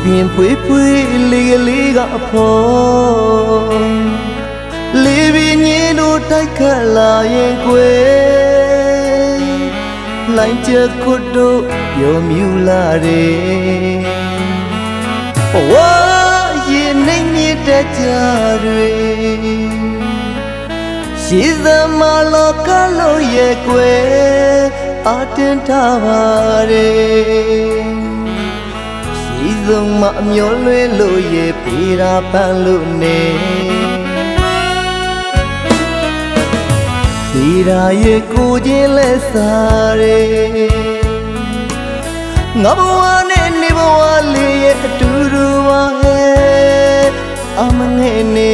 ပြင်ဖွေးဖွေးလေးကလေးကအဖို့လေးပြင်းရင်တို့တိုက်ခတ်လာရင်ကွယ်လိုင်းချက်ခွတ်တို့ပြောမြူလာတယ်ဝါရင်နေမြတ်တဲ့ကြတွေရှိသမားလောကလို့ရဲ့ကွယ်အတင်ထားပါတယ်ရှိဆုံးမအမျောလွဲလို့ရဲ့ပေရာပန်းလို့နေပေရာရဲ့ကိုချင်းလဲစားတယ်ငါဘဝနဲ့နေဘဝလေးရဲ့အတူတူပါဟဲ့အမငဲ့နေ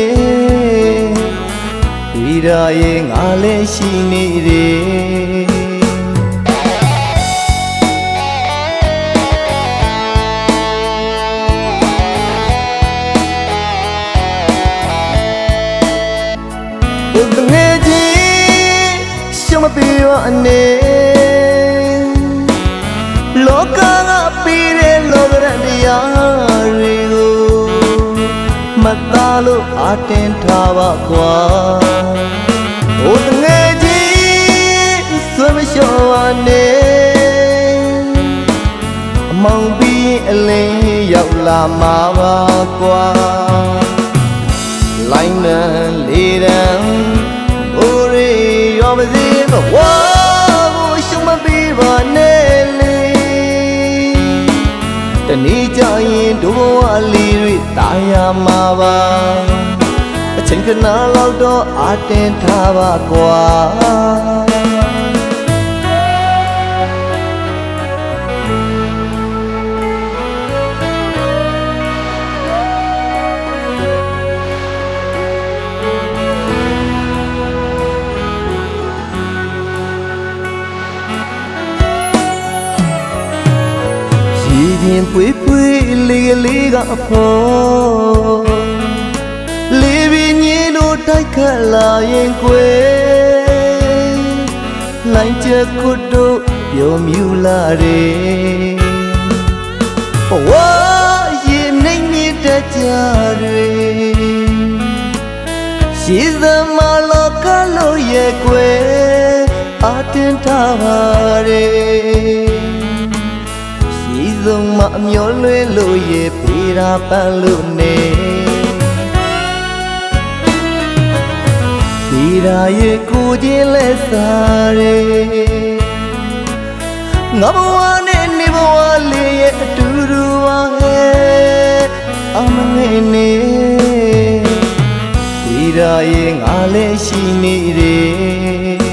ပေရာရဲ့ငါလည်းရှိနေတယ်ငယ်ချင်းရှမပြေဝအနေလောကကပြီးတဲ့လောကရတရားတွေကိုမသားလို့အတင်ထားပါကွာဟိုငယ်ချင်းဆွေးမလျှော်အနေအမောင်ပြီးအလင်းရောက်လာမှာပါကွာလိုင်းနဲ့လေးတန်းအိုရီရောမစီမဝါကိုရှုံးမပြီးပါနဲ့လေတနေ့ကျရင်ဒုဘဝလေးတွေတာယာမှာပါအချိန်ခဏလောက်တော့အတင်ထားပါကွာပြင်ဖွေးဖွေးလေးကလေးကအဖို့လေးပြင်းရင်တို့တိုက်ခတ်လာရင်ကွယ်လိုင်းချက်ခွတ်တို့ပြောမြူလာတယ်ဝါရင်နေမြတ်တဲ့ကြတွေရှိသမားလောကလို့ရဲ့ကွယ်အတင်ထားပါတယ်ရှိဆုံးမအမျောလွဲလို့ရဲ့ပေရာပန်းလို့နေပေရာရဲ့ကိုချင်းလဲစားတယ်ငါဘဝနဲ့နေဘဝလေးရဲ့အတူတူပါဟဲ့အမငဲ့နေပေရာရဲ့ငါလည်းရှိနေတယ်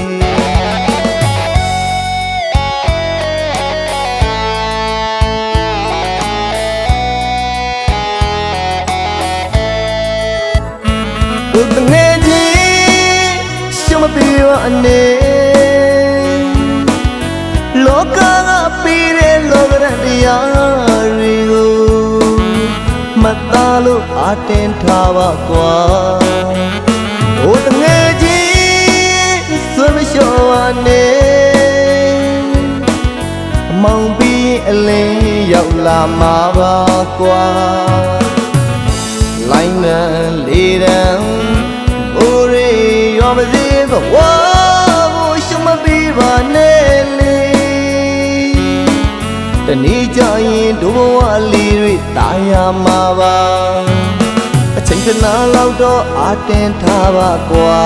ငယ်ချင်းရှမပြေဝအနေလောကကပြီးတဲ့လောကရတရားတွေကိုမသားလို့အတင်ထားပါကွာဟိုငယ်ချင်းဆွေးမလျှော်အနေအမောင်ပြီးအလင်းရောက်လာမှာပါကွာလိုင်းနဲ့လေးတန်းအိုရီရောမစီမဝါကိုရှုံးမပြီးပါနဲ့လေတနေ့ကျရင်ဒုဘဝလေးတွေတာယာမှာပါအချိန်ခဏလောက်တော့အတင်ထားပါကွာ